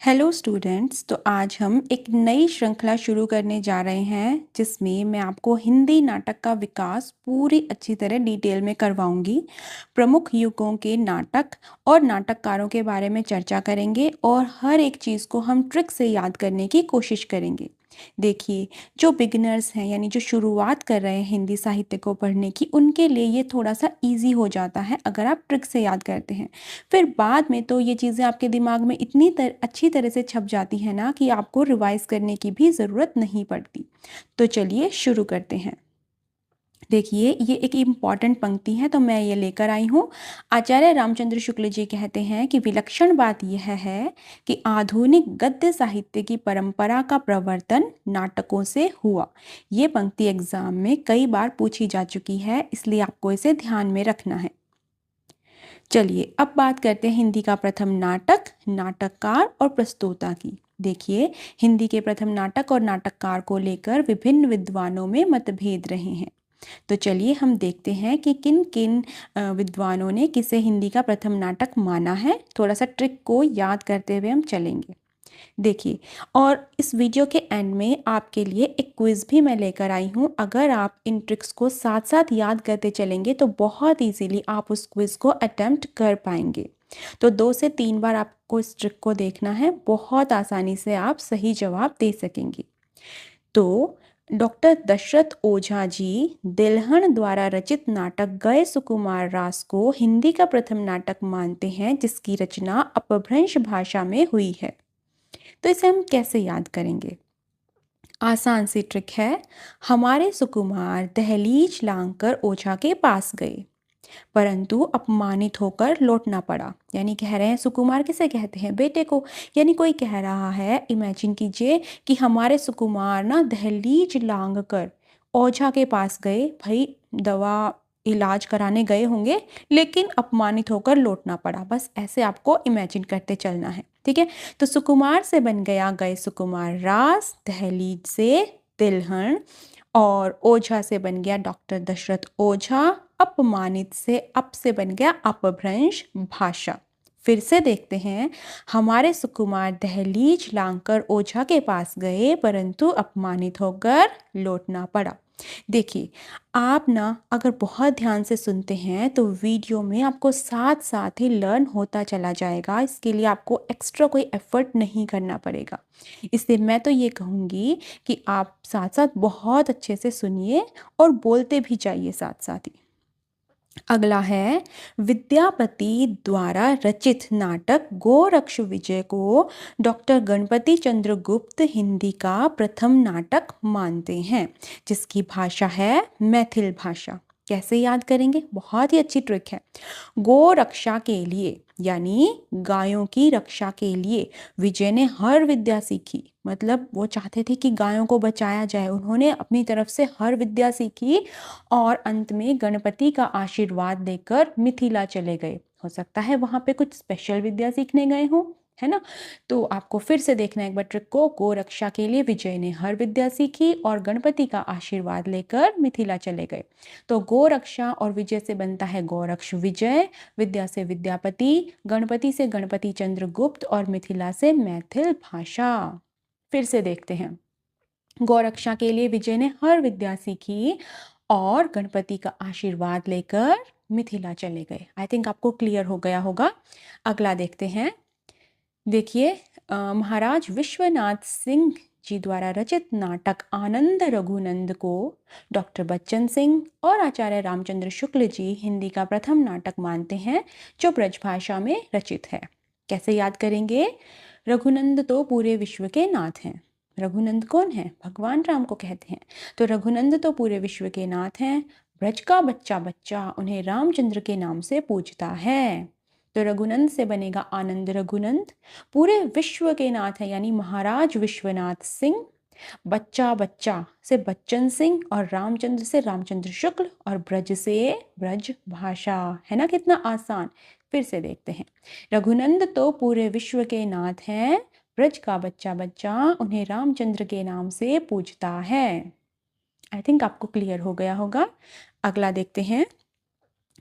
Hello students. तो आज हम एक नई श्रृंखला शुरू करने जा रहे हैं जिसमें मैं आपको हिंदी नाटक का विकास पूरी अच्छी तरह डिटेल में करवाऊंगी। प्रमुख युगों के नाटक और नाटककारों के बारे में चर्चा करेंगे और हर एक चीज़ को हम ट्रिक से याद करने की कोशिश करेंगे। देखिए, जो बिगिनर्स हैं यानी जो शुरुआत कर रहे हैं हिंदी साहित्य को पढ़ने की, उनके लिए ये थोड़ा सा इजी हो जाता है अगर आप ट्रिक से याद करते हैं। फिर बाद में तो ये चीज़ें आपके दिमाग में इतनी अच्छी तरह से छप जाती हैं ना कि आपको रिवाइज करने की भी ज़रूरत नहीं पड़ती। तो चलिए शुरू करते हैं। देखिए, ये एक इम्पॉर्टेंट पंक्ति है तो मैं ये लेकर आई हूँ। आचार्य रामचंद्र शुक्ल जी कहते हैं कि विलक्षण बात यह है कि आधुनिक गद्य साहित्य की परंपरा का प्रवर्तन नाटकों से हुआ। ये पंक्ति एग्जाम में कई बार पूछी जा चुकी है, इसलिए आपको इसे ध्यान में रखना है। चलिए अब बात करते हैं हिंदी का प्रथम नाटक, नाटककार और प्रस्तोता की। देखिए, हिंदी के प्रथम नाटक और नाटककार को लेकर विभिन्न विद्वानों में मतभेद रहे हैं। तो चलिए हम देखते हैं कि किन किन विद्वानों ने किसे हिंदी का प्रथम नाटक माना है। थोड़ा सा ट्रिक को याद करते हुए हम चलेंगे। देखिए, और इस वीडियो के एंड में आपके लिए एक क्विज़ भी मैं लेकर आई हूँ। अगर आप इन ट्रिक्स को साथ साथ याद करते चलेंगे तो बहुत इजीली आप उस क्विज़ को अटेम्प्ट कर पाएंगे। तो 2 से 3 बार आपको इस ट्रिक को देखना है, बहुत आसानी से आप सही जवाब दे सकेंगे। तो डॉक्टर दशरथ ओझा जी दिलहन द्वारा रचित नाटक गए सुकुमार रास को हिंदी का प्रथम नाटक मानते हैं, जिसकी रचना अपभ्रंश भाषा में हुई है। तो इसे हम कैसे याद करेंगे? आसान सी ट्रिक है। हमारे सुकुमार दहलीज लांघकर ओझा के पास गए, परंतु अपमानित होकर लौटना पड़ा। यानी कह रहे हैं, सुकुमार किसे कहते हैं? बेटे को। यानी कोई कह रहा है, इमेजिन कीजिए कि हमारे सुकुमार ना दहलीज लांघकर ओझा के पास गए। भाई, दवा इलाज कराने गए होंगे, लेकिन अपमानित होकर लौटना पड़ा। बस ऐसे आपको इमेजिन करते चलना है, ठीक है। तो सुकुमार से बन गया गए सुकुमार रास, दहलीज से तिलहन, और ओझा से बन गया डॉक्टर दशरथ ओझा, अपमानित से अप से बन गया अपभ्रंश भाषा। फिर से देखते हैं। हमारे सुकुमार दहलीज लांघकर ओझा के पास गए, परंतु अपमानित होकर लौटना पड़ा। देखिए, आप ना अगर बहुत ध्यान से सुनते हैं तो वीडियो में आपको साथ साथ ही लर्न होता चला जाएगा। इसके लिए आपको एक्स्ट्रा कोई एफर्ट नहीं करना पड़ेगा। इसलिए मैं तो ये कहूँगी कि आप साथ साथ बहुत अच्छे से सुनिए और बोलते भी जाइए साथ साथ ही। अगला है, विद्यापति द्वारा रचित नाटक गोरक्ष विजय को डॉक्टर गणपति चंद्र गुप्त हिंदी का प्रथम नाटक मानते हैं, जिसकी भाषा है मैथिल भाषा। कैसे याद करेंगे? बहुत ही अच्छी ट्रिक है। गो रक्षा के लिए यानी गायों की रक्षा के लिए विजय ने हर विद्या सीखी। मतलब वो चाहते थे कि गायों को बचाया जाए, उन्होंने अपनी तरफ से हर विद्या सीखी और अंत में गणपति का आशीर्वाद लेकर मिथिला चले गए। हो सकता है वहां पे कुछ स्पेशल विद्या सीखने गए हों, है ना। तो आपको फिर से देखना एक बार ट्रिक को। गो रक्षा के लिए विजय ने हर विद्या सीखी और गणपति का आशीर्वाद लेकर मिथिला चले गए। तो गो रक्षा और विजय से बनता है गोरक्ष विजय, विद्या से विद्यापति, गणपति से गणपति चंद्रगुप्त और मिथिला से मैथिल भाषा। फिर से देखते हैं। गौरक्षा के लिए विजय ने हर विद्या सीखी और गणपति का आशीर्वाद लेकर मिथिला चले गए। आई थिंक आपको क्लियर हो गया होगा। अगला देखते हैं। देखिए, महाराज विश्वनाथ सिंह जी द्वारा रचित नाटक आनंद रघुनंद को डॉक्टर बच्चन सिंह और आचार्य रामचंद्र शुक्ल जी हिंदी का प्रथम नाटक मानते हैं, जो ब्रजभाषा में रचित है। कैसे याद करेंगे? रघुनंद तो पूरे विश्व के नाथ हैं। रघुनंद कौन है? भगवान राम को कहते हैं। तो रघुनंद तो पूरे विश्व के नाथ हैं। ब्रज का बच्चा बच्चा उन्हें रामचंद्र के नाम से पूजता है। तो रघुनंद से बनेगा आनंद रघुनंद। पूरे विश्व के नाथ है यानी महाराज विश्वनाथ सिंह। बच्चा बच्चा से बच्चन सिंह और रामचंद्र से रामचंद्र शुक्ल और ब्रज से ब्रज भाषा। है ना, कितना आसान। फिर से देखते हैं। रघुनंद तो पूरे विश्व के नाथ हैं, ब्रज का बच्चा बच्चा उन्हें रामचंद्र के नाम से पूजता है। आई थिंक आपको क्लियर हो गया होगा। अगला देखते हैं।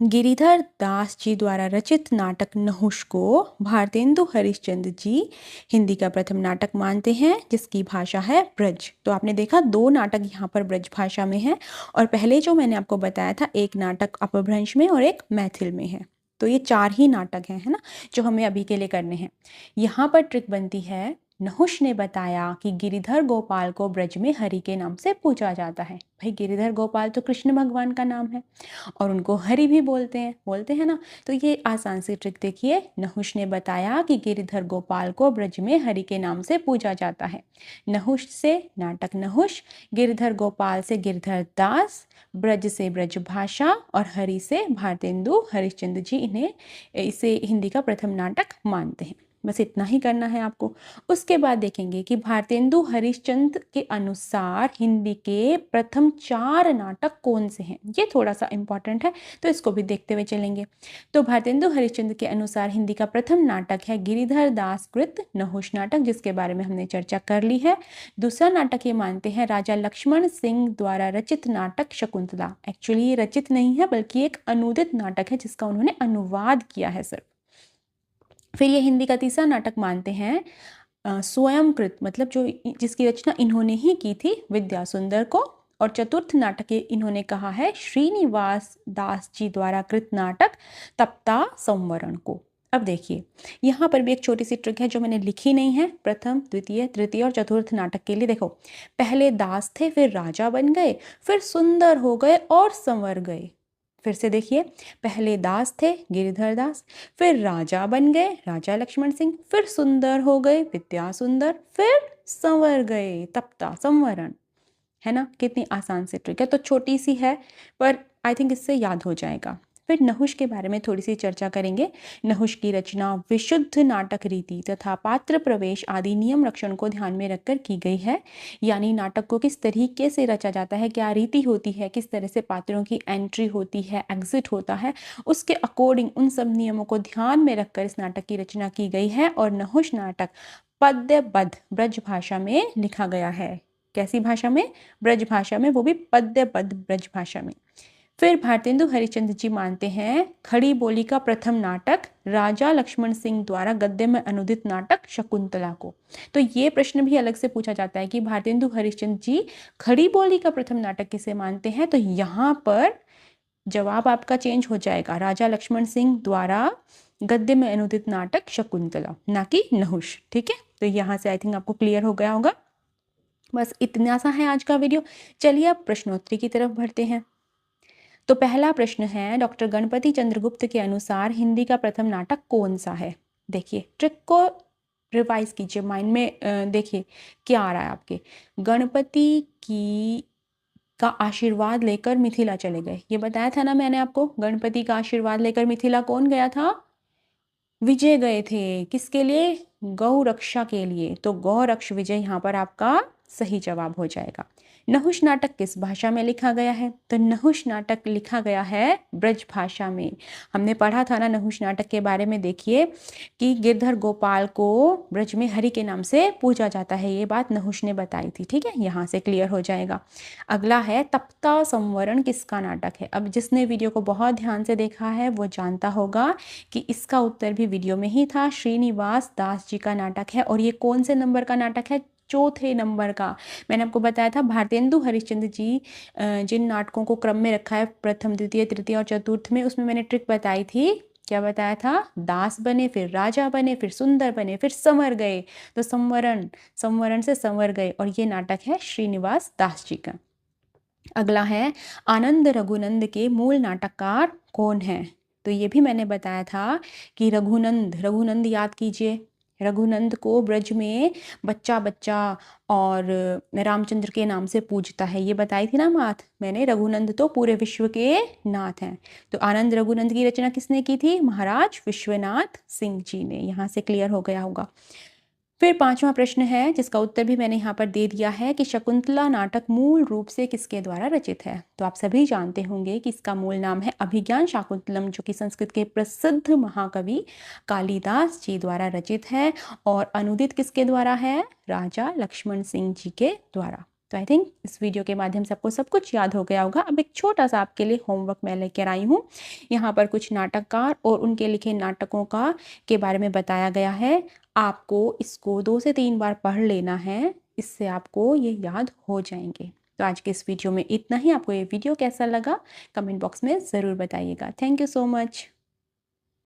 गिरिधर दास जी द्वारा रचित नाटक नहुष को भारतेंदु हरिश्चंद्र जी हिंदी का प्रथम नाटक मानते हैं, जिसकी भाषा है ब्रज। तो आपने देखा 2 नाटक यहाँ पर ब्रज भाषा में है, और पहले जो मैंने आपको बताया था एक नाटक अपभ्रंश में और एक मैथिल में है। तो ये 4 ही नाटक हैं, है ना, जो हमें अभी के लिए करने हैं। यहाँ पर ट्रिक बनती है, नहुष ने बताया कि गिरिधर गोपाल को ब्रज में हरि के नाम से पूजा जाता है। भाई गिरिधर गोपाल तो कृष्ण भगवान का नाम है और उनको हरि भी बोलते हैं ना। तो ये आसान सी ट्रिक देखिए, नहुष ने बताया कि गिरिधर गोपाल को ब्रज में हरि के नाम से पूजा जाता है। नहुष से नाटक नहुष, गिरिधर गोपाल से गिरिधर दास, ब्रज से ब्रज भाषा और हरि से भारतेंदु हरिश्चंद्र जी इसे हिंदी का प्रथम नाटक मानते हैं। बस इतना ही करना है आपको। उसके बाद देखेंगे कि भारतेंदु हरिश्चंद्र के अनुसार हिंदी के प्रथम 4 नाटक कौन से हैं। ये थोड़ा सा इंपॉर्टेंट है, तो इसको भी देखते हुए चलेंगे। तो भारतेंदु हरिश्चंद्र के अनुसार हिंदी का प्रथम नाटक है गिरिधर दास कृत नहुष नाटक, जिसके बारे में हमने चर्चा कर ली है। दूसरा नाटक ये मानते हैं राजा लक्ष्मण सिंह द्वारा रचित नाटक शकुंतला। एक्चुअली ये रचित नहीं है बल्कि एक अनुदित नाटक है, जिसका उन्होंने अनुवाद किया है सिर्फ। फिर ये हिंदी का तीसरा नाटक मानते हैं स्वयंकृत, मतलब जो जिसकी रचना इन्होंने ही की थी, विद्या सुंदर को। और चतुर्थ नाटक इन्होंने कहा है श्रीनिवास दास जी द्वारा कृत नाटक तप्ता संवरण को। अब देखिए यहाँ पर भी एक छोटी सी ट्रिक है जो मैंने लिखी नहीं है। प्रथम, द्वितीय, तृतीय और चतुर्थ नाटक के लिए देखो, पहले दास थे, फिर राजा बन गए, फिर सुंदर हो गए और संवर गए। फिर से देखिए, पहले दास थे गिरिधर दास, फिर राजा बन गए राजा लक्ष्मण सिंह, फिर सुंदर हो गए विद्या सुंदर, फिर संवर गए तप्ता संवरण। है ना, कितनी आसान सी ट्रिक है। तो छोटी सी है पर आई थिंक इससे याद हो जाएगा। फिर नहुष के बारे में थोड़ी सी चर्चा करेंगे। नहुष की रचना विशुद्ध नाटक रीति तथा पात्र प्रवेश आदि नियम रक्षण को ध्यान में रखकर की गई है। यानी नाटक को किस तरीके से रचा जाता है, क्या रीति होती है, किस तरह से पात्रों की एंट्री होती है, एग्जिट होता है, उसके अकॉर्डिंग उन सब नियमों को ध्यान में रखकर इस नाटक की रचना की गई है। और नहुष नाटक पद्यबद्ध ब्रज भाषा में लिखा गया है। कैसी भाषा में? ब्रज भाषा में, वो भी पद्यबद्ध ब्रज भाषा में। फिर भारतेंदु हरिश्चंद्र जी मानते हैं खड़ी बोली का प्रथम नाटक राजा लक्ष्मण सिंह द्वारा गद्य में अनुदित नाटक शकुंतला को। तो ये प्रश्न भी अलग से पूछा जाता है कि भारतेंदु हरिश्चंद्र जी खड़ी बोली का प्रथम नाटक किसे मानते हैं। तो यहाँ पर जवाब आपका चेंज हो जाएगा, राजा लक्ष्मण सिंह द्वारा गद्य में अनुदित नाटक शकुंतला, ना कि नहुष। ठीक है, तो यहाँ से आई थिंक आपको क्लियर हो गया होगा। बस इतना सा है आज का वीडियो। चलिए अब प्रश्नोत्तरी की तरफ बढ़ते हैं। तो पहला प्रश्न है, डॉक्टर गणपति चंद्रगुप्त के अनुसार हिंदी का प्रथम नाटक कौन सा है। देखिए ट्रिक को रिवाइज कीजिए माइंड में, देखिए क्या आ रहा है आपके। गणपति की का आशीर्वाद लेकर मिथिला चले गए, ये बताया था ना मैंने आपको। गणपति का आशीर्वाद लेकर मिथिला कौन गया था? विजय गए थे। किसके लिए? गौ रक्षा के लिए। तो गौ रक्ष विजय यहाँ पर आपका सही जवाब हो जाएगा। नहुष नाटक किस भाषा में लिखा गया है? तो नहुष नाटक लिखा गया है ब्रज भाषा में। हमने पढ़ा था ना नहुष नाटक के बारे में। देखिए कि गिरधर गोपाल को ब्रज में हरि के नाम से पूजा जाता है, ये बात नहुष ने बताई थी। ठीक है, यहाँ से क्लियर हो जाएगा। अगला है तप्ता संवरण किसका नाटक है। अब जिसने वीडियो को बहुत ध्यान से देखा है वो जानता होगा कि इसका उत्तर भी वीडियो में ही था। श्रीनिवास दास जी का नाटक है। और ये कौन से नंबर का नाटक है? चौथे नंबर का। मैंने आपको बताया था भारतेंदु हरिश्चंद्र जी जिन नाटकों को क्रम में रखा है प्रथम, द्वितीय, तृतीय और चतुर्थ में, उसमें मैंने ट्रिक बताई थी। क्या बताया था? दास बने, फिर राजा बने, फिर सुंदर बने, फिर संवर गए। तो संवरण से संवर गए, और ये नाटक है श्रीनिवास दास जी का। अगला है आनंद रघुनंद के मूल नाटककार कौन है। तो ये भी मैंने बताया था कि रघुनंद याद कीजिए। रघुनंद को ब्रज में बच्चा बच्चा और रामचंद्र के नाम से पूजता है, ये बताई थी ना बात मैंने। रघुनंद तो पूरे विश्व के नाथ हैं। तो आनंद रघुनंद की रचना किसने की थी? महाराज विश्वनाथ सिंह जी ने। यहाँ से क्लियर हो गया होगा। फिर पांचवा प्रश्न है जिसका उत्तर भी मैंने यहाँ पर दे दिया है कि शकुंतला नाटक मूल रूप से किसके द्वारा रचित है। तो आप सभी जानते होंगे कि इसका मूल नाम है अभिज्ञान शाकुंतलम, जो कि संस्कृत के प्रसिद्ध महाकवि कालिदास जी द्वारा रचित है। और अनुदित किसके द्वारा है? राजा लक्ष्मण सिंह जी के द्वारा। तो आई थिंक इस वीडियो के माध्यम से आपको सब कुछ याद हो गया होगा। अब एक छोटा-सा आपके लिए होमवर्क मैं लेकर आई हूँ। यहाँ पर कुछ नाटककार और उनके लिखे नाटकों के बारे में बताया गया है। आपको इसको 2 से 3 बार पढ़ लेना है, इससे आपको ये याद हो जाएँगे। तो आज के इस वीडियो में इतना ही। आपको ये वीडियो कैसा लगा कमेंट बॉक्स में ज़रूर बताइएगा। Thank you so much.